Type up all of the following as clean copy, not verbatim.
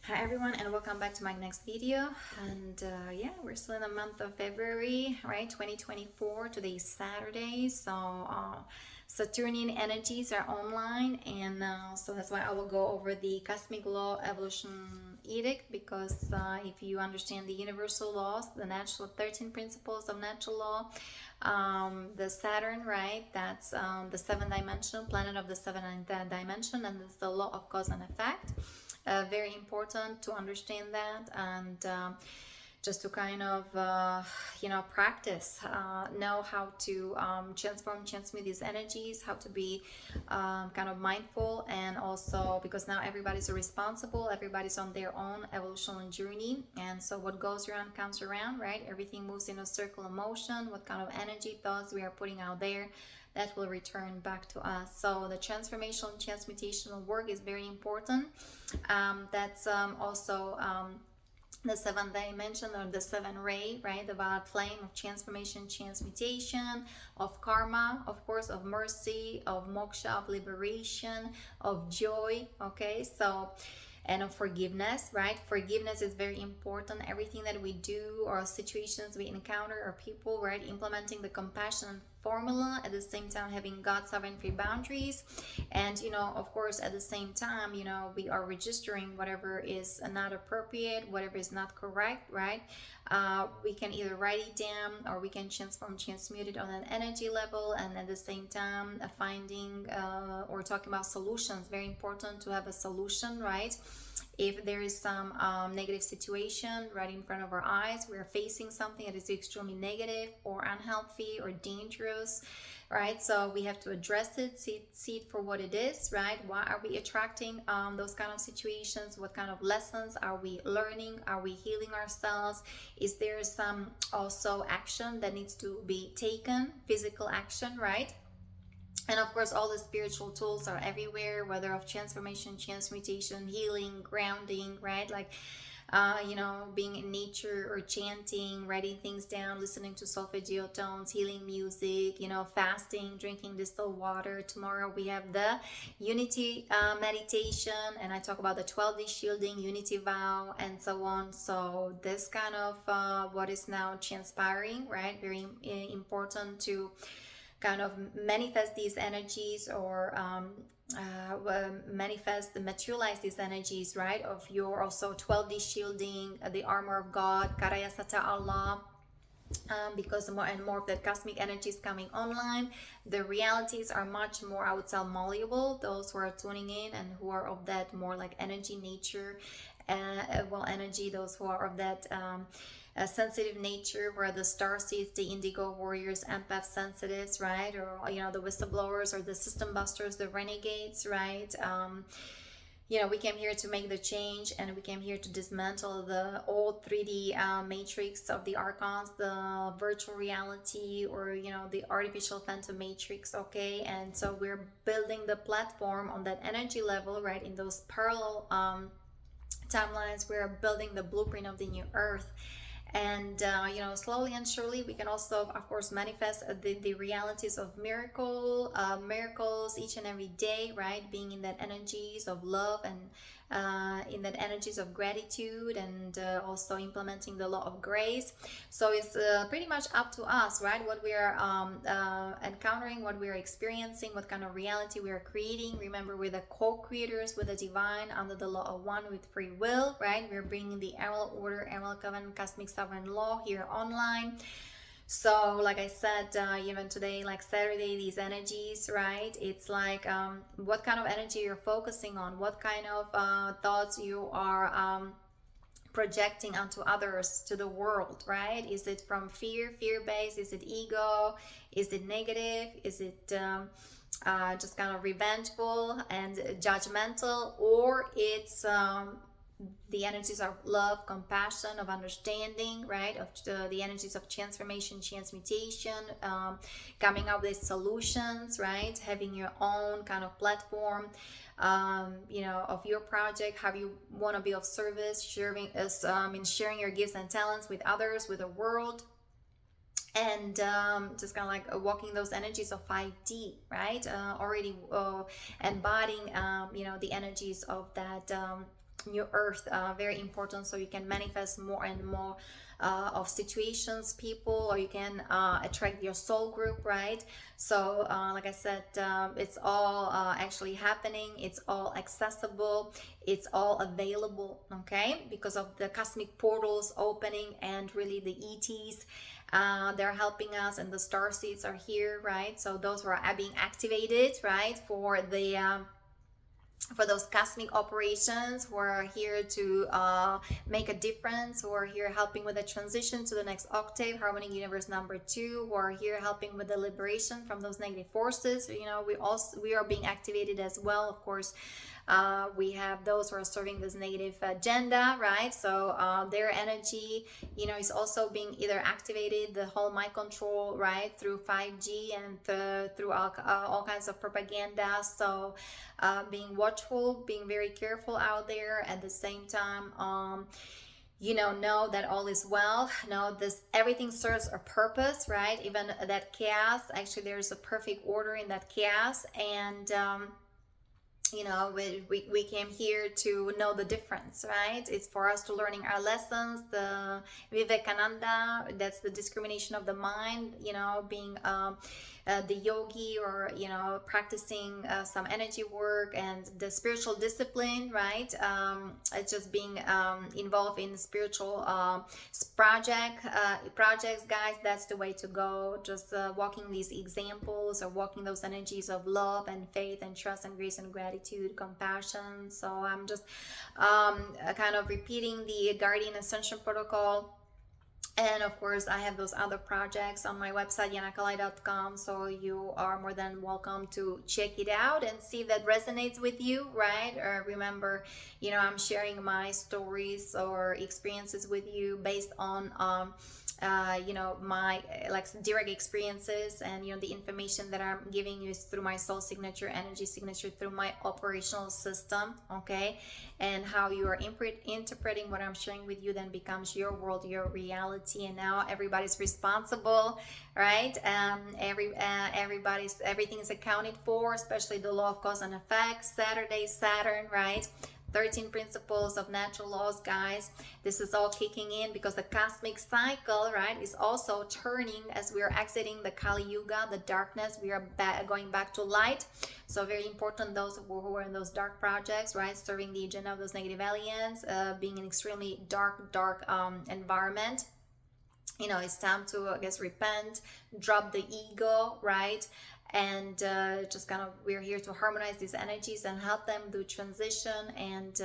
Hi everyone, and welcome back to my next video. And yeah, we're still in the month of February, right? 2024. Today is Saturday, so Saturnian energies are online, and so that's why I will go over the Cosmic Law Evolution Edict, because if you understand the universal laws, the natural 13 principles of natural law, the Saturn, right? That's the seventh dimension, planet of the seventh dimension, and it's the law of cause and effect. Very important to understand that, and just to kind of practice, know how to transmute these energies, how to be kind of mindful, and also because now everybody's responsible, everybody's on their own evolutionary journey, and so what goes around comes around, right? Everything moves in a circle of motion. What kind of energy, thoughts we are putting out there, that will return back to us. So the transformational and transmutational work is very important. That's also the seventh dimension, or the seven ray, right? About flame of transformation, transmutation, of karma, of course, of mercy, of moksha, of liberation, of joy. Okay, so, and of forgiveness, right? Forgiveness is very important. Everything that we do, or situations we encounter, or people, right? Implementing the compassion formula, at the same time having God sovereign free boundaries, and of course, at the same time, we are registering whatever is not appropriate, whatever is not correct, right? We can either write it down, or we can transmute it on an energy level, and at the same time finding or talking about solutions. Very important to have a solution, right? If there is some negative situation right in front of our eyes, we're facing something that is extremely negative or unhealthy or dangerous, right? So we have to address it, see it for what it is, right? Why are we attracting those kind of situations? What kind of lessons are we learning? Are we healing ourselves? Is there some also action that needs to be taken, physical action, right? And of course, all the spiritual tools are everywhere, whether of transformation, transmutation, healing, grounding, right? Like being in nature, or chanting, writing things down, listening to solfeggio tones, healing music, fasting, drinking distilled water. Tomorrow we have the unity meditation, and I talk about the 12-day shielding, unity vow, and so on. So this kind of what is now transpiring, right? Very important to kind of manifest these energies, or materialize these energies, right? Of your also 12D shielding, the armor of God, Karaya Sata Allah. Because more and more of that cosmic energy is coming online, the realities are much more, I would say, malleable. Those who are tuning in and who are of that more like energy nature, energy, those who are of that a sensitive nature, where the star seeds, the indigo warriors, empath sensitives, right? Or the whistleblowers, or the system busters, the renegades, right? We came here to make the change, and we came here to dismantle the old 3D matrix of the archons, the virtual reality, or the artificial phantom matrix. Okay, and so we're building the platform on that energy level, right? In those parallel timelines, we're building the blueprint of the new earth. And slowly and surely we can also, of course, manifest the realities of miracles each and every day, right? Being in that energies of love, and in that energies of gratitude, and also implementing the law of grace. So it's pretty much up to us, right? What we are encountering, what we are experiencing, what kind of reality we are creating. Remember, we're the co-creators with the divine, under the law of one, with free will, right? We're bringing the Emerald Order, Emerald Covenant, Cosmic Sovereign Law here online. So like I said, even today, like Saturday, these energies, right? It's like what kind of energy you're focusing on, what kind of thoughts you are projecting onto others, to the world, right? Is it from fear-based? Is it ego? Is it negative? Is it just kind of revengeful and judgmental? Or it's the energies of love, compassion, of understanding, right? Of the energies of transformation, transmutation, coming up with solutions, right? Having your own kind of platform, of your project, how you want to be of service, sharing your gifts and talents with others, with the world. And just kind of like walking those energies of 5D, right? Already embodying, the energies of that new earth, very important, so you can manifest more and more of situations, people, or you can attract your soul group, right? So like I said, it's all actually happening, it's all accessible, it's all available, okay, because of the cosmic portals opening, and really the ETs, they're helping us, and the star seeds are here, right? So those who are being activated, right, for those cosmic operations, who are here to make a difference, who are here helping with the transition to the next octave, harmonic universe number 2, who are here helping with the liberation from those negative forces. You know, we are being activated as well, of course. We have those who are serving this negative agenda, right? So their energy, you know, is also being either activated, the whole mind control, right, through 5G and through all kinds of propaganda. So being watchful, being very careful out there. At the same time, you know that all is well. Know this, everything serves a purpose, right? Even that chaos, actually there's a perfect order in that chaos. And you know, we came here to know the difference, right? It's for us to learning our lessons. The Vivekananda, that's the discrimination of the mind, you know, being the yogi, or, you know, practicing some energy work, and the spiritual discipline, right? It's just being involved in spiritual projects, guys. That's the way to go. Just walking these examples, or walking those energies of love and faith and trust and grace and gratitude, compassion. So I'm just kind of repeating the Guardian Ascension protocol. And of course, I have those other projects on my website, yanakalai.com. So you are more than welcome to check it out and see if that resonates with you, right? Or remember, you know, I'm sharing my stories or experiences with you based on you know, my like direct experiences, and you know, the information that I'm giving you is through my soul signature, energy signature, through my operational system, okay? And how you are interpreting what I'm sharing with you then becomes your world, your reality. And now everybody's responsible, right? Everything is accounted for, especially the law of cause and effect, Saturn, right? 13 principles of natural laws, guys. This is all kicking in because the cosmic cycle, right, is also turning as we are exiting the Kali Yuga, the darkness. We are going back to light. So very important, those who are in those dark projects, right, serving the agenda of those negative aliens, being an extremely dark environment. You know, it's time to, I guess, repent, drop the ego, right? And just kind of, we're here to harmonize these energies and help them do transition, and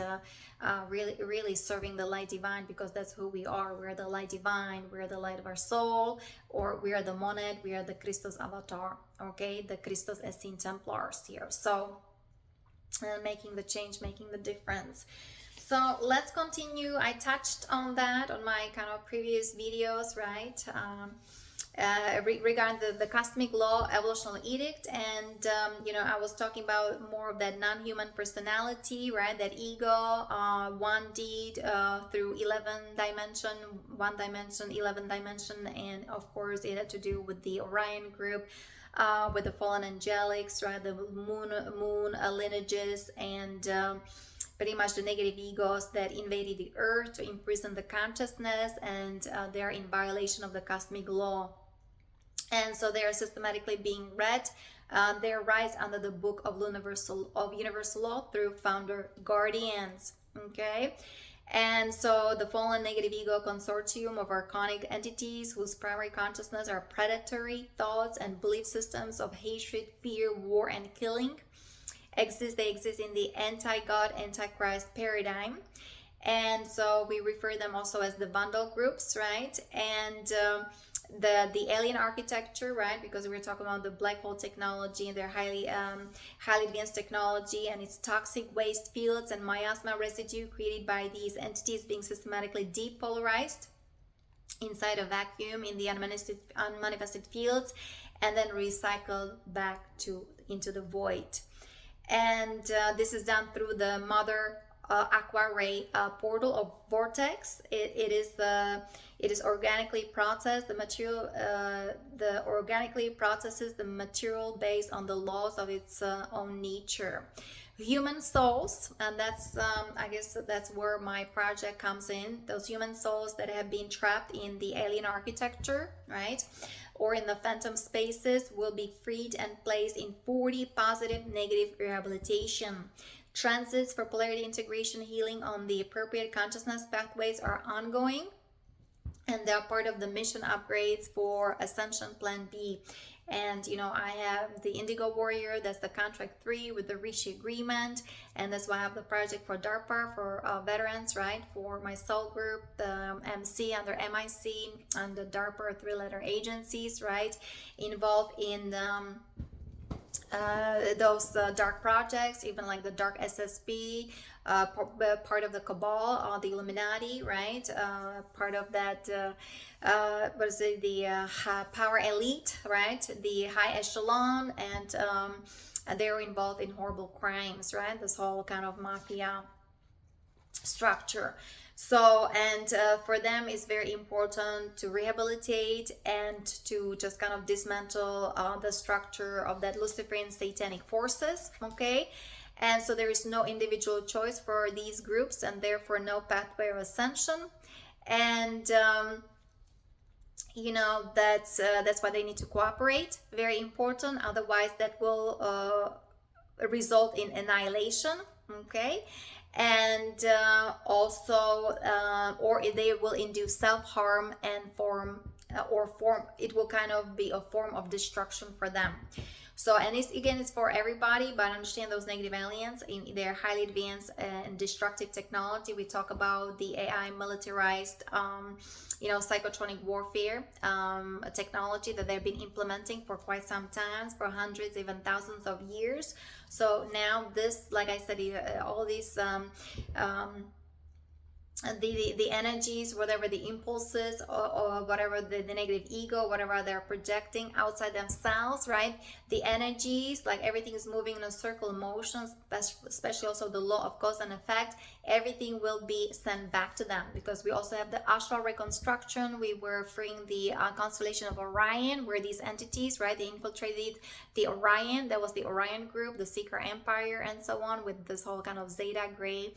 really serving the light divine, because that's who we are. We're the light divine, we're the light of our soul, or we are the monad, we are the Christos avatar, okay, the Christos Essene Templars here. So making the change, making the difference. So let's continue. I touched on that on my kind of previous videos, right? Regarding the cosmic law, evolutional edict, and you know, I was talking about more of that non-human personality, right? That ego, one deed through 11 dimension, 1 dimension, 11 dimension, and of course it had to do with the Orion group, with the fallen angelics, right? The moon lineages, and pretty much the negative egos that invaded the earth to imprison the consciousness, and they're in violation of the cosmic law. And so they are systematically being read. They rise under the book of universal law through founder guardians, okay? And so the fallen negative ego consortium of archonic entities whose primary consciousness are predatory thoughts and belief systems of hatred, fear, war, and killing. They exist in the anti-God, anti-Christ paradigm. And so we refer them also as the Vandal groups, right? And the alien architecture, right? Because we're talking about the black hole technology and their highly advanced technology, and its toxic waste fields and miasma residue created by these entities being systematically depolarized inside a vacuum in the unmanifested fields, and then recycled back into the void. And this is done through the mother aqua ray portal of vortex. It is organically processed. The material organically processes the material based on the laws of its own nature. human souls, and that's I guess that's where my project comes in. Those human souls that have been trapped in the alien architecture, right, or in the phantom spaces, will be freed and placed in 40 positive negative rehabilitation. Transits for polarity integration healing on the appropriate consciousness pathways are ongoing, and they're part of the mission upgrades for Ascension Plan B. And I have the Indigo Warrior, that's the contract 3 with the Rishi agreement, and that's why I have the project for DARPA for veterans, right? For my soul group, the MC under MIC, and the DARPA 3-letter agencies, right? Involved in those dark projects, even like the dark SSP, part of the cabal, the Illuminati, right? Part of that what is it, the power elite, right? The high echelon, and they were involved in horrible crimes, right? This whole kind of mafia structure. So, and for them, it's very important to rehabilitate and to just kind of dismantle the structure of that Luciferian satanic forces, okay? And so there is no individual choice for these groups, and therefore no pathway of ascension. And that's why they need to cooperate. Very important. Otherwise, that will result in annihilation, okay? And also, or they will induce self-harm and it will kind of be a form of destruction for them. So, and it's for everybody, but understand those negative aliens in their highly advanced and destructive technology. We talk about the AI militarized, psychotronic warfare technology that they've been implementing for quite some time, for hundreds, even thousands of years. So now this, like I said, all these the energies, whatever the impulses, or whatever the negative ego, whatever they're projecting outside themselves, right? The energies, like everything is moving in a circle of motion, especially also the law of cause and effect. Everything will be sent back to them, because we also have the Ashtar reconstruction. We were freeing the constellation of Orion, where these entities, right, they infiltrated the Orion. That was the Orion group, the Seeker Empire, and so on, with this whole kind of Zeta Gray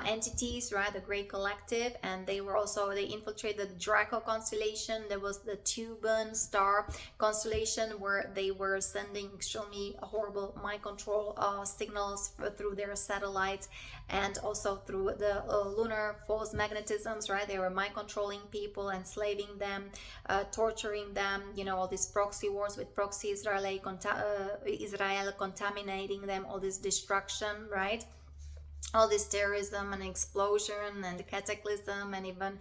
entities, right, the Gray Collective. And they infiltrated the Draco constellation. There was the Tuban star constellation, where they were sending extremely horrible mind control signals through their satellites, and also through the lunar false magnetisms, right? They were mind controlling people, enslaving them, torturing them, all these proxy wars with proxy Israel contaminating them, all this destruction, right? All this terrorism and explosion and cataclysm, and even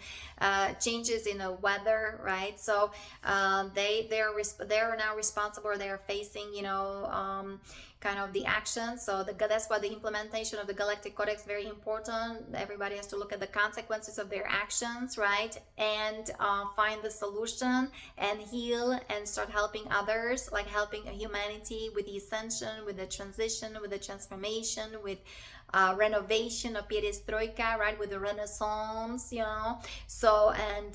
changes in the weather, right? So they're now responsible, or they're facing kind of the action. So that's why the implementation of the Galactic Codex is very important. Everybody has to look at the consequences of their actions, right? And find the solution and heal and start helping others, like helping humanity with the ascension, with the transition, with the transformation, with renovation of perestroika, right, with the Renaissance, So, and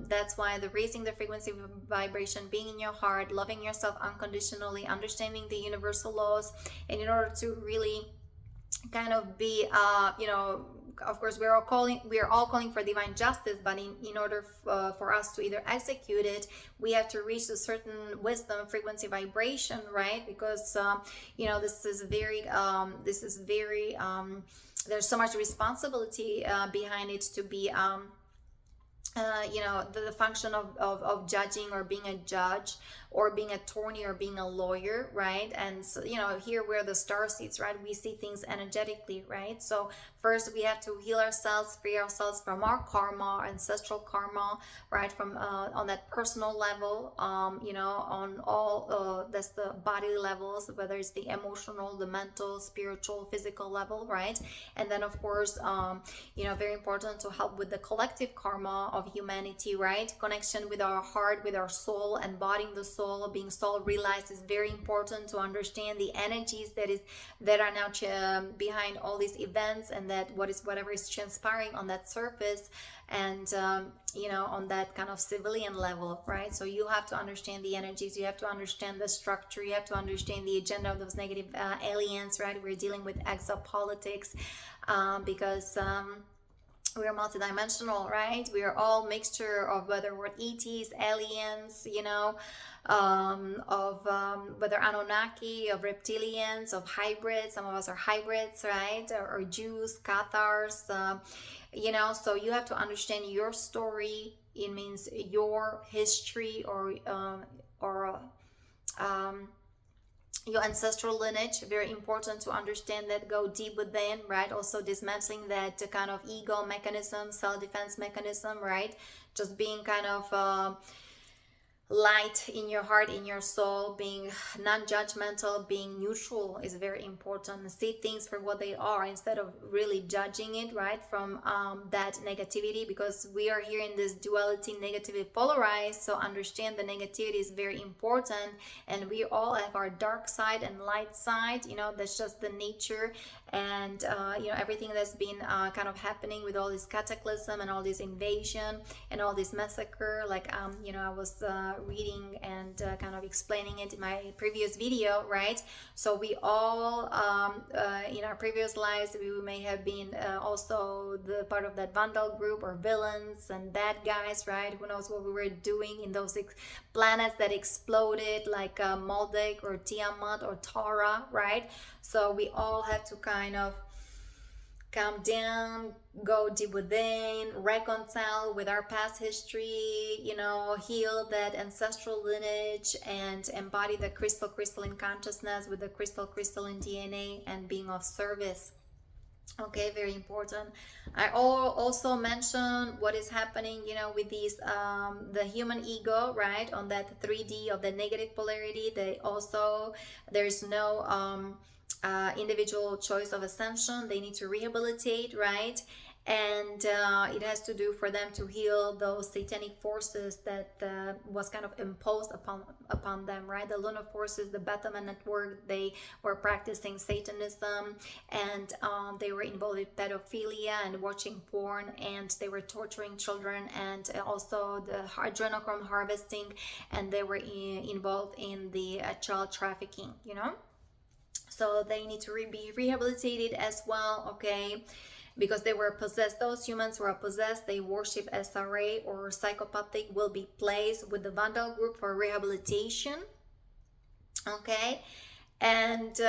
that's why the raising the frequency of vibration, being in your heart, loving yourself unconditionally, understanding the universal laws, and in order to really kind of be of course we are all calling for divine justice, but in order for us to either execute it, we have to reach a certain wisdom, frequency, vibration, right? Because this is very there's so much responsibility behind it to be the function of judging, or being a judge, or being an attorney, or being a lawyer, right? And so, here where the star seats, right, we see things energetically, right? So first we have to heal ourselves, free ourselves from our karma, our ancestral karma, right, from on that personal level, on all that's the body levels, whether it's the emotional, the mental, spiritual, physical level, right? And then of course very important to help with the collective karma of of humanity, right? Connection with our heart, with our soul, embodying the soul, being soul realized is very important to understand the energies that are now behind all these events, and that whatever is transpiring on that surface, and on that kind of civilian level, right? So you have to understand the energies, you have to understand the structure, you have to understand the agenda of those negative aliens, right? We're dealing with exopolitics, because we're multidimensional, right? We are all mixture of whether we're ETs, aliens, whether Anunnaki, of reptilians, of hybrids. Some of us are hybrids, right? Or Jews, Cathars, so you have to understand your story. It means your history, or your ancestral lineage. Very important to understand that, go deep within, right? Also dismantling that kind of ego mechanism, self-defense mechanism, right? Just being kind of light in your heart, in your soul, being non-judgmental, being neutral is very important. See things for what they are instead of really judging it, right, from that negativity, because we are here in this duality, negatively polarized. So understand the negativity is very important, and we all have our dark side and light side, that's just the nature. And everything that's been kind of happening with all this cataclysm and all this invasion and all this massacre, like I was reading and kind of explaining it in my previous video, right? So we all in our previous lives, we may have been also the part of that vandal group, or villains and bad guys, right? Who knows what we were doing in those planets that exploded, like Maldek or Tiamat or Tara, right? So we all have to kind of calm down, go deep within, reconcile with our past history, heal that ancestral lineage, and embody the crystalline consciousness with the crystalline DNA, and being of service. Okay, very important. I also mentioned what is happening, with these the human ego, right, on that 3D of the negative polarity. There's no individual choice of ascension. They need to rehabilitate, right? And it has to do for them to heal those satanic forces that was kind of imposed upon them, right? The lunar forces, the Bethlehem network, they were practicing Satanism, and they were involved with pedophilia and watching porn, and they were torturing children, and also the adrenochrome harvesting, and they were involved in the child trafficking, So they need to be rehabilitated as well, okay? Because they were possessed. Those humans who are possessed, they worship SRA or psychopathic, will be placed with the vandal group for rehabilitation, okay? And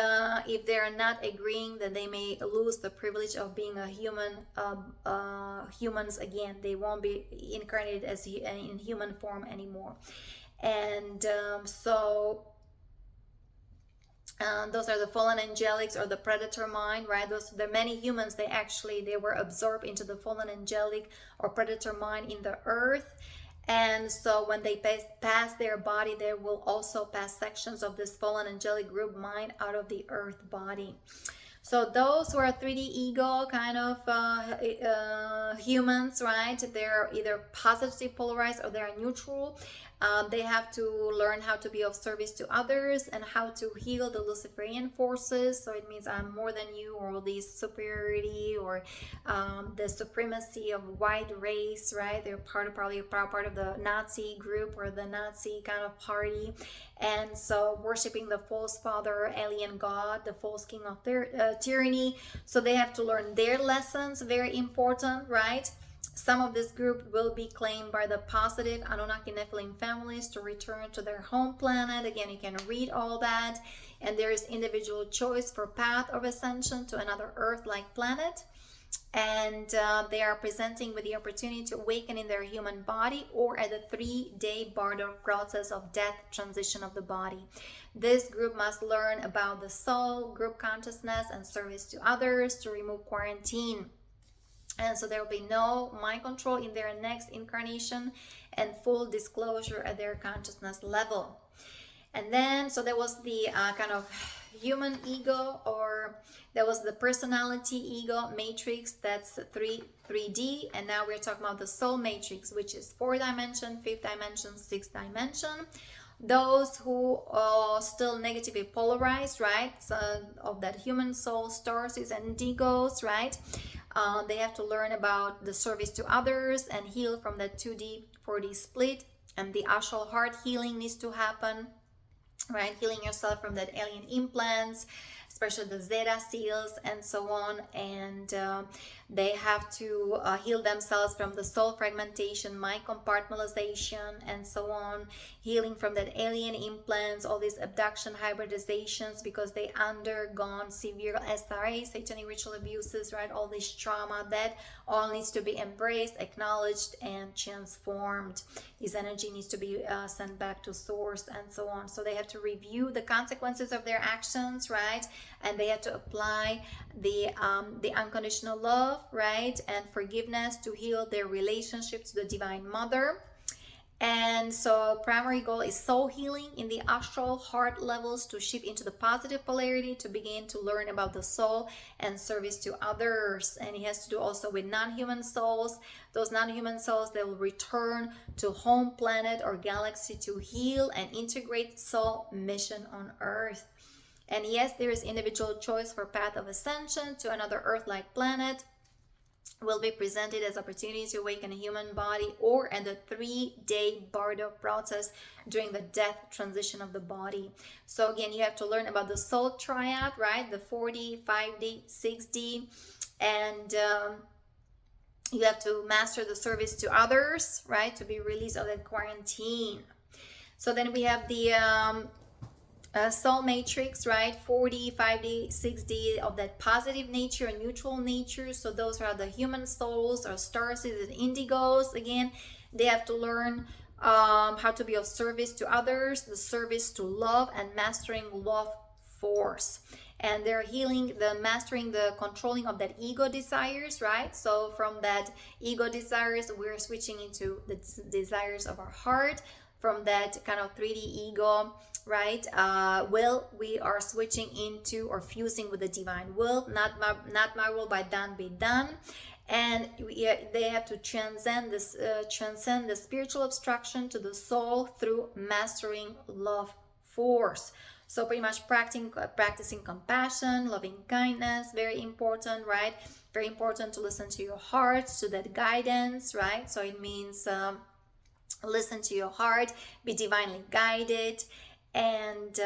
if they are not agreeing, then they may lose the privilege of being a human. Humans again, they won't be incarnated as in human form anymore. And those are the fallen angelics, or the predator mind, right? The many humans, they were absorbed into the fallen angelic or predator mind in the earth. And so when they pass their body, they will also pass sections of this fallen angelic group mind out of the earth body. So those who are 3D ego kind of humans, right? They're either positively polarized or they're neutral. They have to learn how to be of service to others and how to heal the Luciferian forces. So it means I'm more than you, or this superiority, or the supremacy of white race, right? They're probably part of the Nazi group or the Nazi kind of party. And so worshiping the false father, alien god, the false king of tyranny. So they have to learn their lessons, very important, right? Some of this group will be claimed by the positive Anunnaki Nephilim families to return to their home planet. Again, you can read all that. And there is individual choice for path of ascension to another Earth-like planet. And they are presenting with the opportunity to awaken in their human body, or at the 3-day bardo process of death transition of the body. This group must learn about the soul, group consciousness, and service to others to remove quarantine. And so there will be no mind control in their next incarnation, and full disclosure at their consciousness level. And then, so there was the kind of, human ego, or that was the personality ego matrix. That's 3D, and now we're talking about the soul matrix, which is 4th dimension, 5th dimension, 6th dimension. Those who are still negatively polarized, right? So of that human soul, stars and indigos, right? They have to learn about the service to others and heal from that 2D, 4D split. And the astral heart healing needs to happen, right? Healing yourself from that alien implants, especially the zeta seals and so on. And they have to heal themselves from the soul fragmentation, mind compartmentalization, and so on. Healing from that alien implants, all these abduction, hybridizations, because they undergone severe SRA, satanic ritual abuses, right? All this trauma, that all needs to be embraced, acknowledged, and transformed. This energy needs to be sent back to source, and so on. So they have to review the consequences of their actions, right? And they have to apply the unconditional love, right, and forgiveness to heal their relationship to the Divine Mother. And so primary goal is soul healing in the astral heart levels, to shift into the positive polarity, to begin to learn about the soul and service to others. And it has to do also with non-human souls. Those non-human souls, they will return to home planet or galaxy to heal and integrate soul mission on Earth. And yes, there is individual choice for path of ascension to another Earth-like planet. Will be presented as opportunity to awaken a human body, or in the 3-day bardo process during the death transition of the body. So again, you have to learn about the soul triad, right? The 4D, 5D, 6D, and you have to master the service to others, right? To be released of that quarantine. So then we have the soul matrix, right? 4D, 5D, 6D, of that positive nature and neutral nature. So those are the human souls, or stars and indigos. Again, they have to learn how to be of service to others, the service to love, and mastering love force. And they're healing, the mastering, the controlling of that ego desires, right? So from that ego desires, we're switching into the desires of our heart. From that kind of 3D ego, right, will, we are switching into or fusing with the divine will. Not my will, by done be done. And they have to transcend this, transcend the spiritual obstruction to the soul through mastering love force. So pretty much practicing compassion, loving kindness, very important, right? Very important to listen to your heart, to that guidance, right? So it means listen to your heart, be divinely guided, and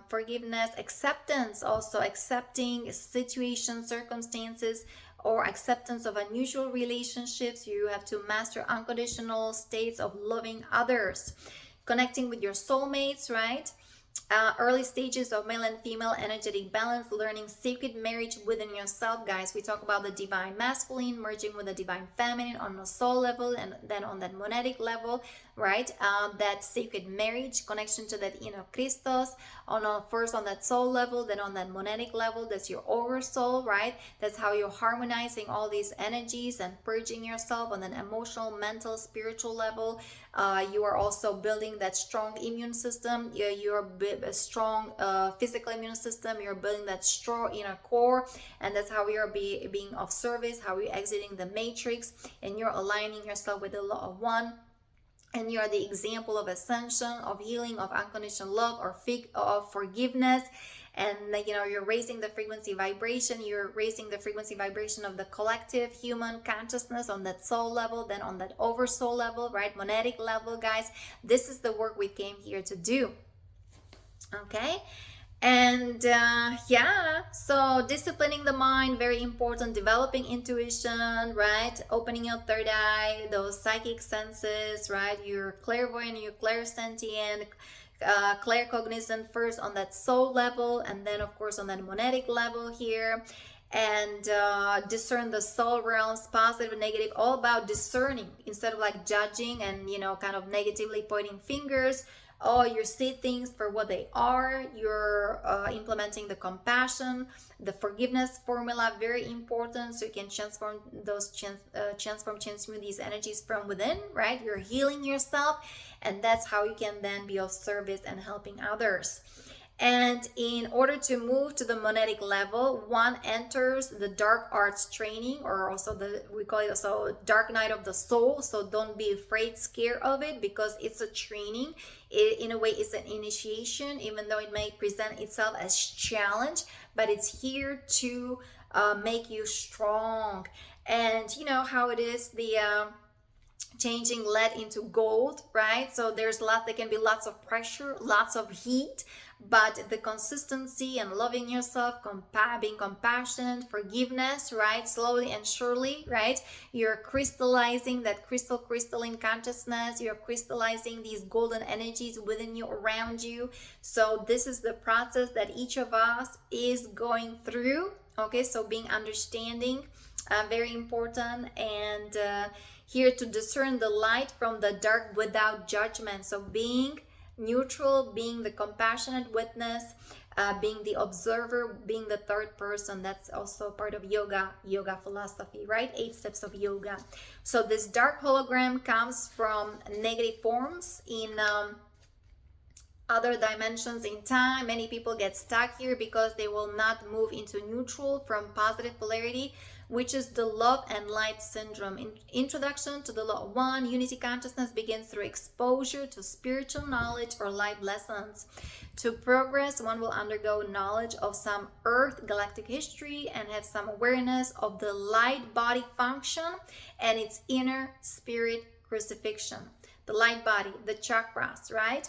forgiveness, acceptance, also accepting situations, circumstances, or acceptance of unusual relationships. You have to master unconditional states of loving others, connecting with your soulmates, right? Early stages of male and female energetic balance, learning sacred marriage within yourself, guys. We talk about the divine masculine merging with the divine feminine on the soul level, and then on that monadic level, right? That sacred marriage, connection to that inner Christos, first on that soul level, then on that monadic level. That's your oversoul, right? That's how you're harmonizing all these energies and purging yourself on an emotional, mental, spiritual level. You are also building that strong immune system. You're a strong physical immune system. You're building that strong inner core, and that's how you're being of service, how you're exiting the matrix, and you're aligning yourself with the law of one. And you are the example of ascension, of healing, of unconditional love, or of forgiveness. And you're raising the frequency vibration. You're raising the frequency vibration of the collective human consciousness on that soul level, then on that oversoul level, right? Monadic level, guys. This is the work we came here to do. Okay. And yeah, so disciplining the mind, very important. Developing intuition, right? Opening your third eye, those psychic senses, right? Your clairvoyant, your clairsentient, claircognizant, first on that soul level, and then of course on that monadic level here. And discern the soul realms, positive and negative, all about discerning instead of like judging and kind of negatively pointing fingers. Oh, you see things for what they are. You're implementing the compassion, the forgiveness formula, very important, so you can transform these energies from within, right? You're healing yourself, and that's how you can then be of service and helping others. And in order to move to the monadic level, one enters the dark arts training, or also we call it also dark night of the soul. So don't be afraid, scared of it, because it's a training. In a way, it's an initiation, even though it may present itself as challenge, but it's here to make you strong. And you know how it is, the changing lead into gold, right? So there can be lots of pressure, lots of heat, but the consistency and loving yourself, being compassionate, forgiveness, right? Slowly and surely, right? You're crystallizing that crystalline consciousness. You're crystallizing these golden energies within you, around you. So this is the process that each of us is going through. Okay, so being understanding, very important, and here to discern the light from the dark without judgment. So being neutral, being the compassionate witness, being the observer, being the third person. That's also part of yoga philosophy, right? 8 steps of yoga. So this dark hologram comes from negative forms in other dimensions in time. Many people get stuck here because they will not move into neutral from positive polarity, which is the love and light syndrome. Introduction to the law 1, unity consciousness begins through exposure to spiritual knowledge or life lessons. To progress, one will undergo knowledge of some earth galactic history and have some awareness of the light body function and its inner spirit crucifixion. The light body, the chakras, right?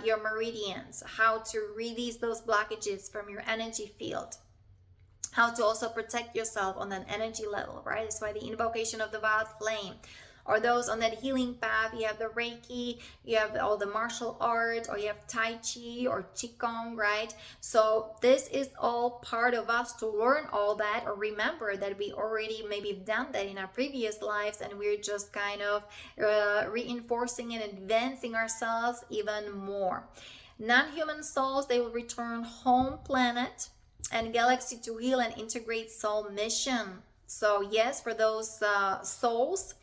Your meridians, how to release those blockages from your energy field, how to also protect yourself on an energy level, right? That's why the invocation of the violet flame, or those on that healing path. You have the Reiki, you have all the martial arts, or you have Tai Chi or Qigong, right? So this is all part of us to learn all that, or remember that we already maybe done that in our previous lives, and we're just kind of reinforcing and advancing ourselves even more. Non-human souls, they will return home planet and galaxy to heal and integrate soul mission. So yes, for those souls,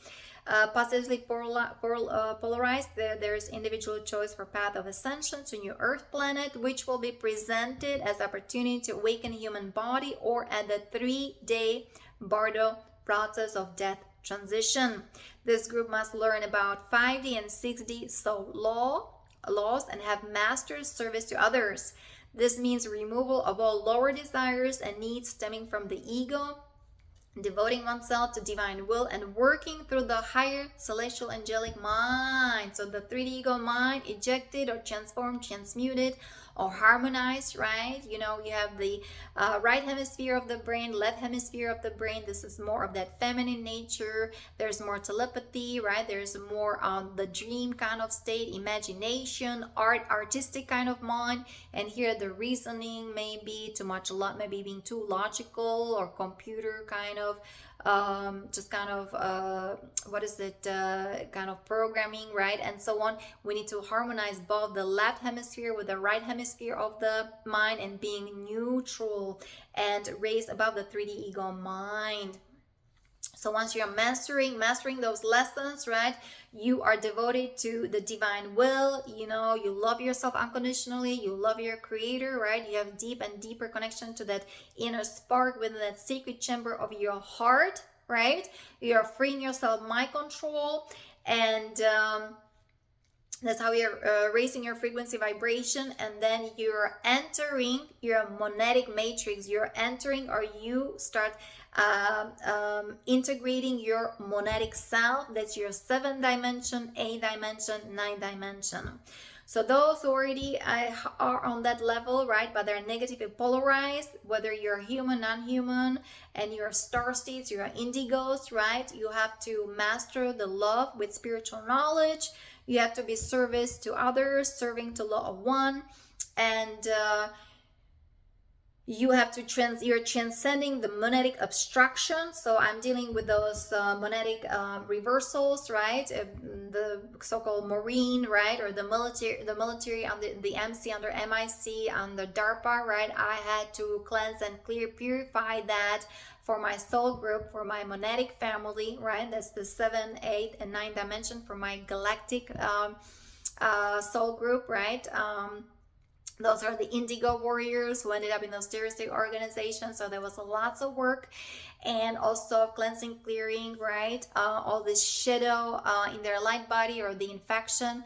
positively polarized, there's individual choice for path of ascension to new earth planet, which will be presented as opportunity to awaken human body, or at the 3-day Bardo process of death transition. This group must learn about 5D and 6D soul laws and have mastered service to others. This means removal of all lower desires and needs stemming from the ego, devoting oneself to divine will, and working through the higher celestial angelic mind. So the 3D ego mind ejected or transformed, transmuted, or harmonized, right? You know, you have the right hemisphere of the brain, left hemisphere of the brain. This is more of that feminine nature. There's more telepathy, right? There's more on the dream kind of state, imagination, artistic kind of mind. And here the reasoning may be too much, maybe being too logical, or computer kind of just kind of kind of programming, right? And so on. We need to harmonize both the left hemisphere with the right hemisphere of the mind, and being neutral and raise above the 3D ego mind. So once you're mastering those lessons, right, you are devoted to the divine will. You know, you love yourself unconditionally, you love your creator, right? You have deep and deeper connection to that inner spark within that sacred chamber of your heart, right? You're freeing yourself mind control, and that's how you're raising your frequency vibration. And then you're entering your monadic matrix. You're entering, or you start integrating your monadic self. That's your 7th dimension, 8th dimension, 9th dimension. So those who already are on that level, right, but they're negatively polarized, whether you're human, non-human, and you're star seeds, you're indigos, right, you have to master the love with spiritual knowledge. You have to be service to others, serving to law of one, and you have to you're transcending the monadic obstruction. So I'm dealing with those monadic reversals, right? The so-called Marine, right, or the military under the MC, under MIC, under DARPA, right? I had to cleanse and purify that for my soul group, for my monadic family, right? That's the 7, 8, and 9 dimension for my galactic soul group, right? Those are the Indigo Warriors who ended up in those terrorist organizations. So there was lots of work, and also cleansing, clearing, right? All this shadow in their light body, or the infection,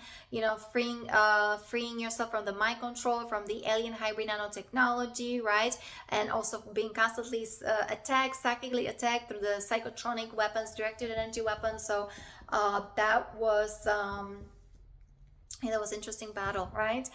freeing yourself from the mind control, from the alien hybrid nanotechnology, right? And also being constantly attacked, psychically attacked through the psychotronic weapons, directed energy weapons. So that was that was interesting battle, right?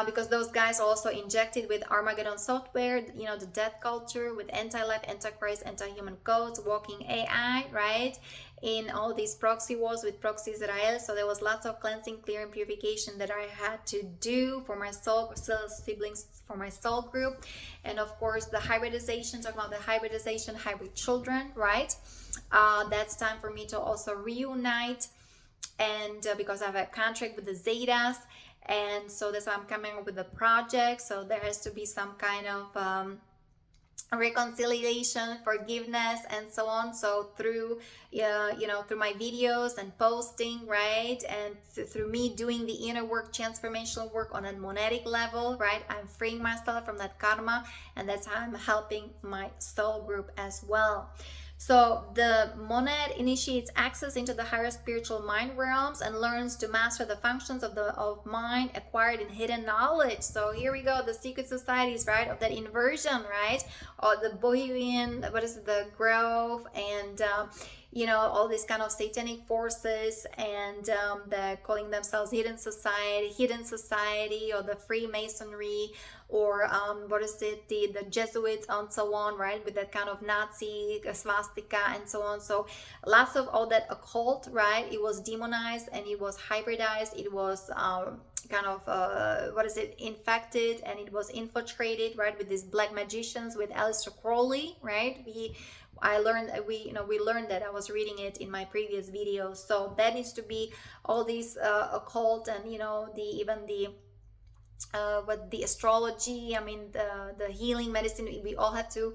Because those guys also injected with Armageddon software, the death culture, with anti-life, anti-Christ, anti-human codes, walking AI, right? In all these proxy wars with proxy Israel. So there was lots of cleansing, clearing, purification that I had to do for my soul siblings, for my soul group. And of course the hybridization, talking about the hybridization, hybrid children, right? That's time for me to also reunite, and because I have a contract with the Zetas, and so that's why I'm coming up with the project. So there has to be some kind of reconciliation, forgiveness, and so on. So through through my videos and posting, right, and through me doing the inner work, transformational work on a monetic level, right, I'm freeing myself from that karma, and that's how I'm helping my soul group as well. So the monad initiates access into the higher spiritual mind realms and learns to master the functions of mind acquired in hidden knowledge. So here we go, the secret societies, right, of that inversion, right, or the Bohemian, the Grove, and all these kind of satanic forces, and the calling themselves hidden society, or the Freemasonry, or the Jesuits, and so on, right, with that kind of Nazi swastika and so on. So lots of all that occult, right, it was demonized, and it was hybridized, it was infected, and it was infiltrated, right, with these black magicians, with Aleister Crowley, right? We learned that. I was reading it in my previous video. So that needs to be all these occult, and the astrology, the healing medicine, we all have to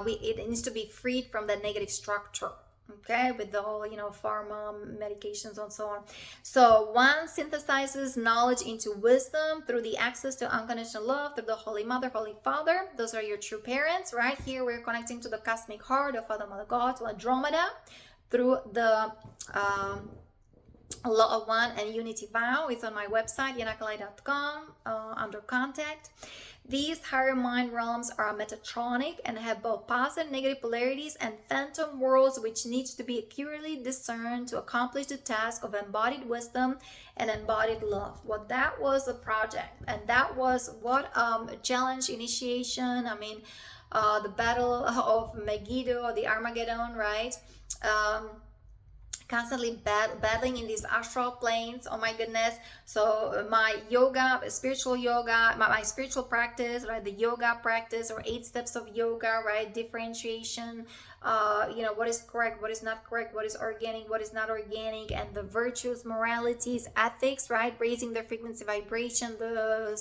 it needs to be freed from that negative structure, okay, with all pharma medications and so on. So one synthesizes knowledge into wisdom through the access to unconditional love, through the Holy Mother, Holy Father. Those are your true parents, right? Here we're connecting to the cosmic heart of Father, Mother, God, to Andromeda, through the Law of One and Unity Vow. It's on my website, yanakalai.com, under contact. These higher mind realms are metatronic and have both positive and negative polarities and phantom worlds, which needs to be accurately discerned to accomplish the task of embodied wisdom and embodied love. Well, that was a project, and that was what challenge initiation. The battle of Megiddo, the Armageddon, right? Constantly battling in these astral planes. Oh my goodness. So my yoga, spiritual yoga, my spiritual practice, right, the yoga practice, or 8 steps of yoga, right, differentiation, what is correct, what is not correct, what is organic, what is not organic, and the virtues, moralities, ethics, right, raising their frequency vibration, the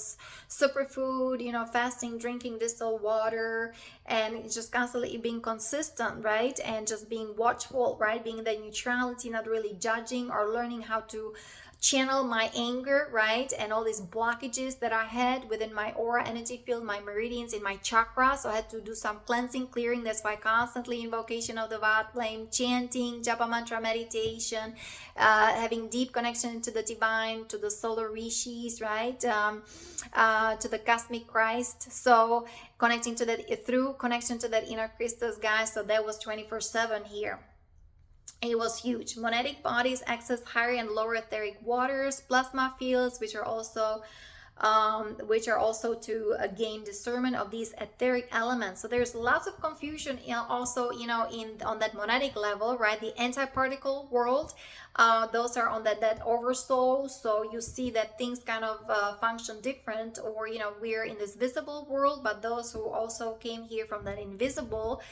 superfood, fasting, drinking distilled water, and just constantly being consistent, right, and just being watchful, right, being the neutrality, not really judging, or learning how to channel my anger, right, and all these blockages that I had within my aura energy field, my meridians in my chakras. So I had to do some cleansing, clearing. That's why constantly invocation of the violet flame, chanting, japa mantra meditation, having deep connection to the divine, to the solar rishis, right, to the cosmic Christ. So connecting to that, through connection to that inner Christus, guys. So that was 24/7 here. It was huge. Monetic bodies access higher and lower etheric waters, plasma fields, which are also to gain discernment of these etheric elements. So there's lots of confusion also on that monetic level, right? The anti-particle world, those are on that oversoul. So you see that things kind of function different, or we're in this visible world, but those who also came here from that invisible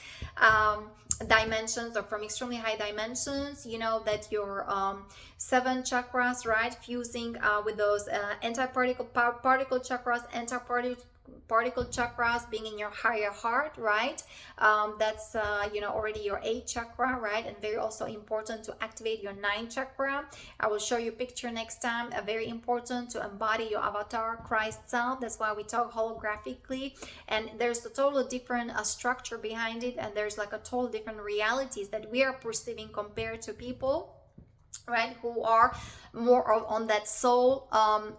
dimensions, or from extremely high dimensions, that your 7 chakras, right, fusing with those particle chakras, particle chakras being in your higher heart, right? That's already your 8th chakra, right? And very also important to activate your 9th chakra. I will show you a picture next time. Very important to embody your avatar Christ self. That's why we talk holographically, and there's a totally different structure behind it, and there's like a total different realities that we are perceiving compared to people, right, who are more on that soul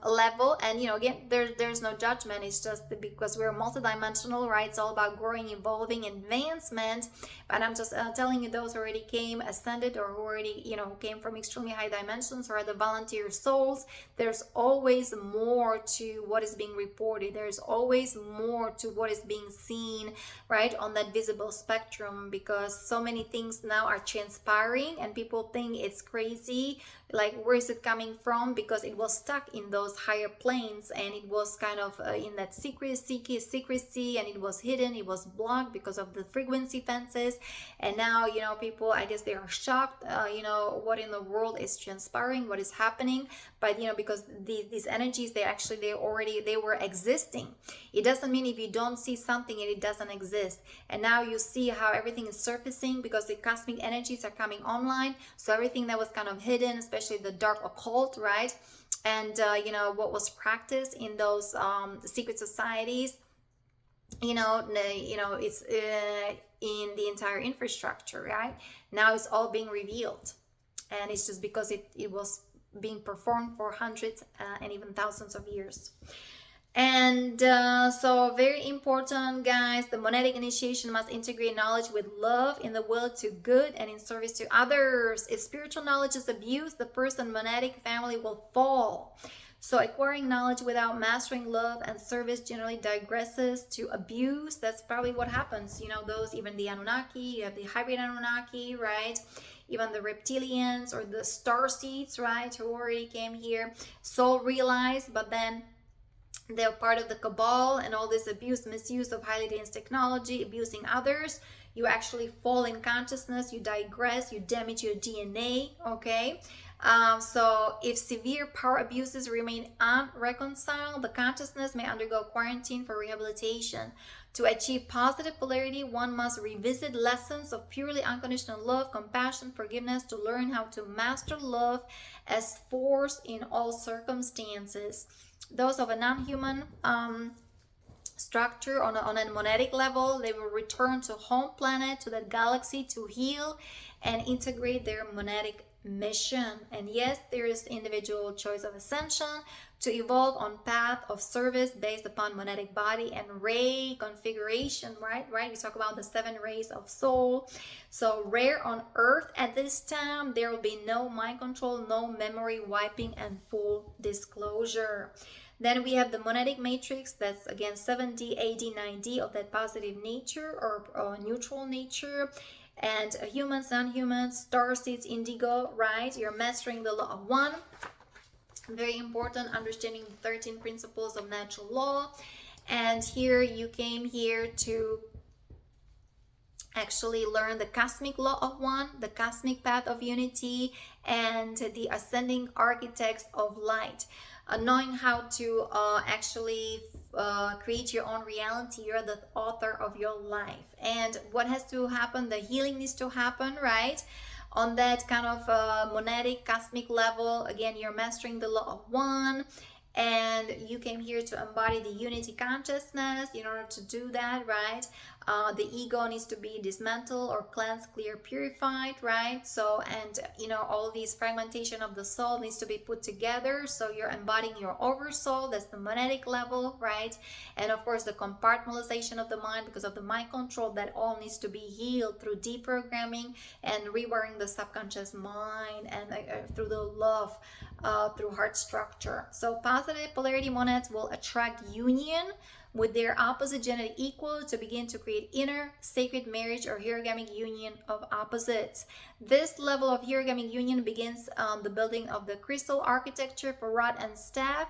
level. And again, there's no judgment. It's just because we're multidimensional, right? It's all about growing, evolving, advancement. But I'm just telling you, those who already came ascended, or who already who came from extremely high dimensions, or the volunteer souls, there's always more to what is being reported. There's always more to what is being seen, right, on that visible spectrum, because so many things now are transpiring and people think it's crazy, like where is it coming from, because it was stuck in those higher planes, and it was kind of in that secrecy, and it was hidden, it was blocked because of the frequency fences. And now people, I guess they are shocked, what in the world is transpiring, what is happening. But because these energies, they were existing. It doesn't mean if you don't see something it doesn't exist. And now you see how everything is surfacing, because the cosmic energies are coming online. So everything that was kind of hidden, especially the dark occult, right, and what was practiced in those secret societies, it's in the entire infrastructure, right, now it's all being revealed. And it's just because it was being performed for hundreds and even thousands of years. And so very important, guys, the monadic initiation must integrate knowledge with love, in the will to good, and in service to others. If spiritual knowledge is abused, the person monadic family will fall. So acquiring knowledge without mastering love and service generally digresses to abuse. That's probably what happens. Those, even the Anunnaki, you have the hybrid Anunnaki, right? Even the reptilians or the star seeds, right, who already came here, soul realized, but then they're part of the cabal and all this abuse, misuse of highly advanced technology, abusing others. You actually fall in consciousness, you digress, you damage your DNA, okay? So if severe power abuses remain unreconciled, the consciousness may undergo quarantine for rehabilitation. To achieve positive polarity, one must revisit lessons of purely unconditional love, compassion, forgiveness, to learn how to master love as force in all circumstances. Those of a non-human structure on a monadic level, they will return to home planet, to that galaxy, to heal and integrate their monadic mission. And yes, there is individual choice of ascension to evolve on path of service based upon monadic body and ray configuration, right? We talk about the 7 rays of soul. So rare on earth at this time, there will be no mind control, no memory wiping, and full disclosure. Then we have the monadic matrix, that's again 7D, AD, 9D of that positive nature or neutral nature. And humans, non-humans, star seeds, indigo, right? You're mastering the law of one. Very important, understanding the 13 principles of natural law. And here you came here to actually learn the cosmic law of one, the cosmic path of unity, and the ascending architects of light. Knowing how to actually create your own reality. You're the author of your life. And what has to happen? The healing needs to happen, right? On that kind of monadic cosmic level, again, you're mastering the law of one, and you came here to embody the unity consciousness. In order to do that, right, the ego needs to be dismantled or cleansed, clear, purified, right? So, and all these fragmentation of the soul needs to be put together. So you're embodying your oversoul, that's the monadic level, right? And of course the compartmentalization of the mind because of the mind control, that all needs to be healed through deprogramming and rewiring the subconscious mind, and through the love, through heart structure. So positive polarity monads will attract union with their opposite gender equal to begin to create inner sacred marriage or hierogamic union of opposites. This level of hierogamic union begins the building of the crystal architecture for rod and staff,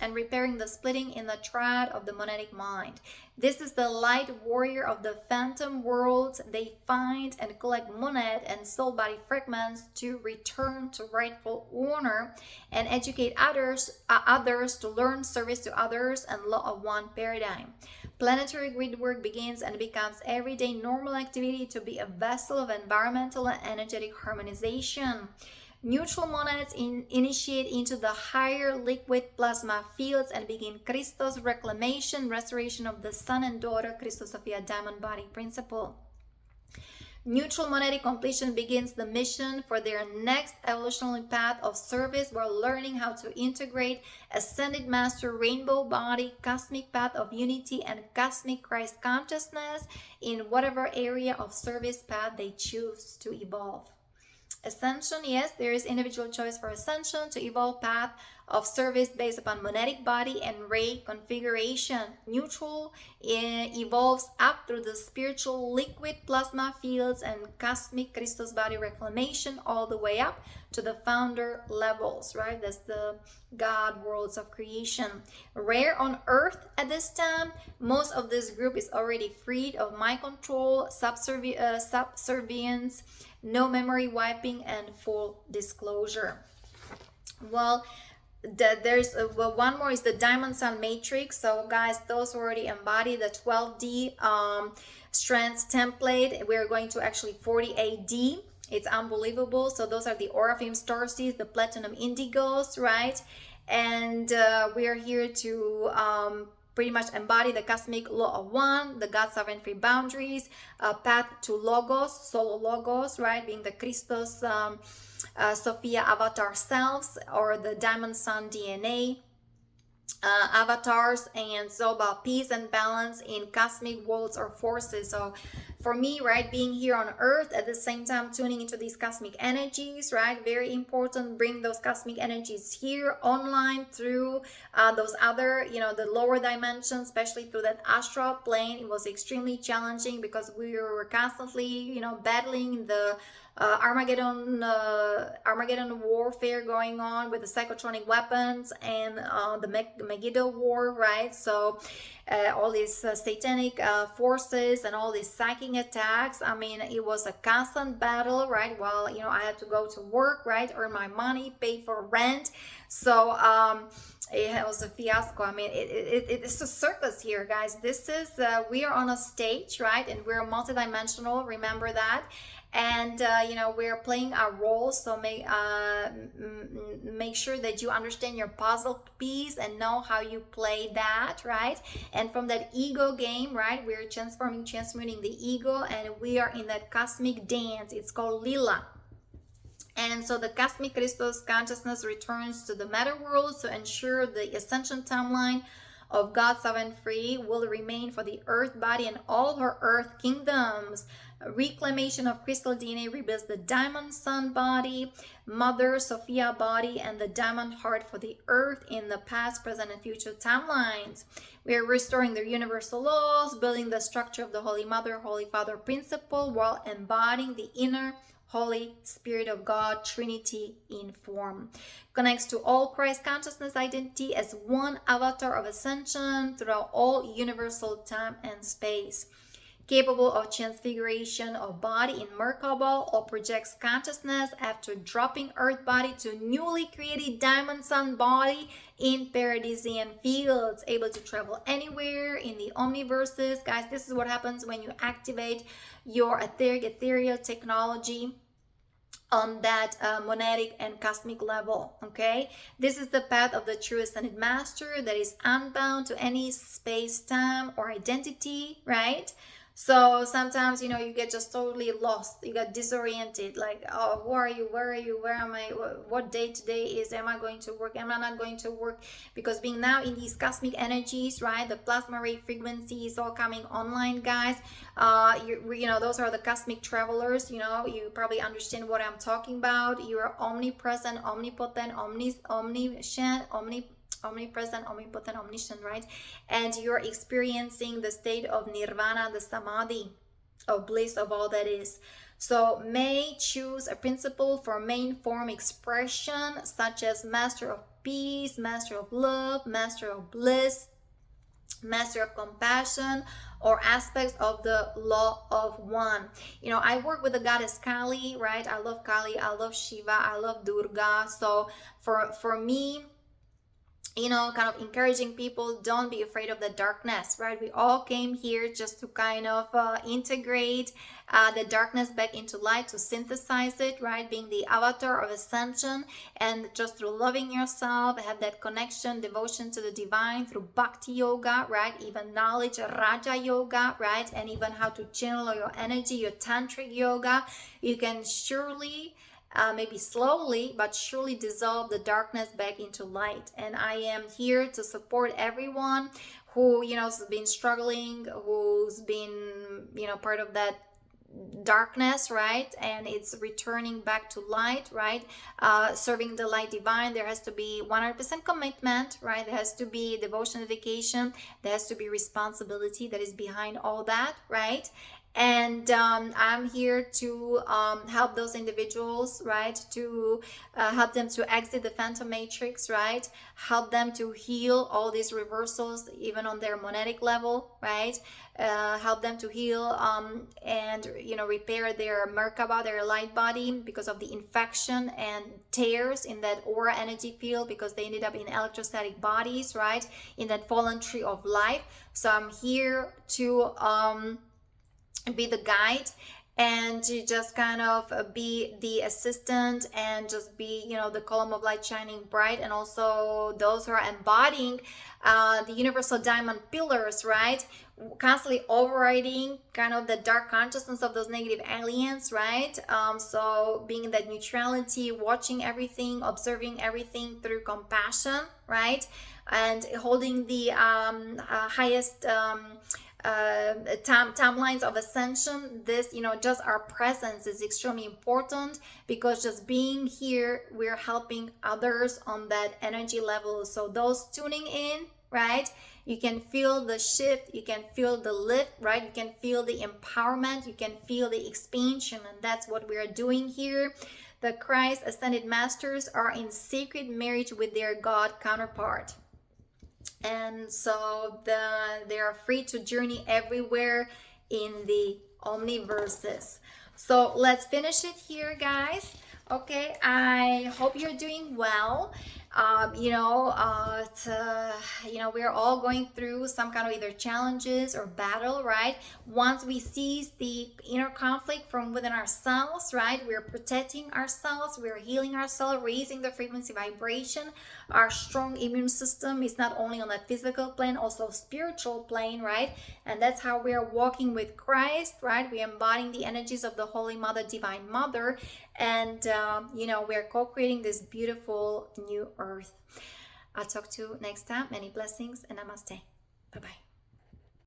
and repairing the splitting in the triad of the monadic mind. This is the light warrior of the phantom worlds. They find and collect monad and soul body fragments to return to rightful owner and educate others to learn service to others and law of one paradigm. Planetary grid work begins and becomes everyday normal activity to be a vessel of environmental and energetic harmonization. Neutral monads initiate into the higher liquid plasma fields and begin Christos reclamation, restoration of the son and daughter, Christos Sophia diamond body principle. Neutral monadic completion begins the mission for their next evolutionary path of service while learning how to integrate ascended master rainbow body, cosmic path of unity, and cosmic Christ consciousness in whatever area of service path they choose to evolve. Ascension, yes, there is individual choice for ascension to evolve path of service based upon monadic body and ray configuration. Neutral evolves up through the spiritual liquid plasma fields and cosmic Christos body reclamation all the way up to the founder levels, right? That's the God worlds of creation. Rare on earth at this time, most of this group is already freed of mind control, subservience, no memory wiping, and full disclosure. Well, there's one more is the Diamond Sun Matrix. So guys, those who already embody the 12D strands template, we're going to actually 48D. It's unbelievable. So those are the Oraphim Starseeds, the Platinum Indigos, right? And we are here to pretty much embody the cosmic law of one, the God sovereign free boundaries, path to Logos, solo Logos, right? Being the Christos Sophia avatar selves or the Diamond Sun DNA avatars, and so about peace and balance in cosmic worlds or forces. So for me, right, being here on earth at the same time tuning into these cosmic energies, right, very important. Bring those cosmic energies here online through those other, the lower dimensions, especially through that astral plane. It was extremely challenging because we were constantly battling the Armageddon warfare going on with the psychotronic weapons and the Megiddo war, right? So all these satanic forces and all these psychic attacks. I mean, it was a constant battle, right? While I had to go to work, right, earn my money, pay for rent. So it was a fiasco. I mean, it's a circus here, guys. This is we are on a stage, right, and we're multidimensional. Remember that. And we're playing our roles, so make sure that you understand your puzzle piece and know how you play that, right? And from that ego game, right, we're transmuting the ego, and we are in that cosmic dance. It's called Lila. And so the cosmic Christos consciousness returns to the matter world to ensure the ascension timeline of God sovereign free will remain for the earth body and all her earth kingdoms. Reclamation of crystal DNA rebuilds the diamond sun body, mother Sophia body, and the diamond heart for the earth in the past, present, and future timelines. We are restoring their universal laws, building the structure of the Holy Mother, Holy Father principle, while embodying the inner Holy Spirit of God, Trinity in form. Connects to all Christ consciousness identity as one avatar of ascension throughout all universal time and space. Capable of transfiguration of body in Mer-ka-ba, or projects consciousness after dropping earth body to newly created diamond sun body in paradisian fields, able to travel anywhere in the omniverses. Guys, this is what happens when you activate your ethereal technology on that monadic and cosmic level. Okay, this is the path of the true ascended master that is unbound to any space, time, or identity, right? So sometimes, you get just totally lost. You get disoriented. Like, oh, who are you? Where are you? Where am I? What day today is? Am I going to work? Am I not going to work? Because being now in these cosmic energies, right? The plasma ray frequency is all coming online, guys. Those are the cosmic travelers. You probably understand what I'm talking about. You are omnipresent, omnipotent, omnipresent, omnipotent, omniscient, right? And you're experiencing the state of nirvana, the samadhi of bliss of all that is. So may choose a principle for main form expression, such as master of peace, master of love, master of bliss, master of compassion, or aspects of the law of one. You know, I work with the goddess Kali, right? I love Kali, I love Shiva, I love Durga. So for me, you know, kind of encouraging people, don't be afraid of the darkness, right? We all came here just to kind of integrate the darkness back into light, to synthesize it, right? Being the avatar of Ascension, and just through loving yourself, have that connection, devotion to the divine through Bhakti Yoga, right? Even knowledge, Raja Yoga, right? And even how to channel your energy, your Tantric Yoga. You can surely maybe slowly but surely dissolve the darkness back into light. And I am here to support everyone who, you know, has been struggling, who's been, you know, part of that darkness, right? And it's returning back to light, right? Serving the light divine. There has to be 100% commitment, right? There has to be devotion, dedication. There has to be responsibility that is behind all that, right? And I'm here to help those individuals, right? To help them to exit the phantom matrix, right? Help them to heal all these reversals, even on their monetic level, right? Help them to heal and, you know, repair their Mer-ka-ba, their light body, because of the infection and tears in that aura energy field, because they ended up in electrostatic bodies, right? In that fallen tree of life. So I'm here to be the guide, and to just kind of be the assistant, and just be, you know, the column of light shining bright, and also those who are embodying the universal diamond pillars, right? Constantly overriding kind of the dark consciousness of those negative aliens, right? So being in that neutrality, watching everything, observing everything through compassion, right? And holding the highest timelines of ascension. This, you know, just our presence is extremely important, because just being here, we're helping others on that energy level. So those tuning in, right, you can feel the shift, you can feel the lift, right? You can feel the empowerment, you can feel the expansion, and that's what we are doing here. The Christ Ascended Masters are in sacred marriage with their God counterpart. And so they are free to journey everywhere in the omniverses. So let's finish it here, guys. Okay, I hope you're doing well. You know, we're all going through some kind of either challenges or battle, right? Once we seize the inner conflict from within ourselves, right, we're protecting ourselves, we're healing ourselves, raising the frequency vibration. Our strong immune system is not only on a physical plane, also spiritual plane, right? And that's how we are walking with Christ, right? We're embodying the energies of the Holy Mother, Divine Mother, and we're co-creating this beautiful new earth. I'll talk to you next time. Many blessings and namaste. Bye-bye.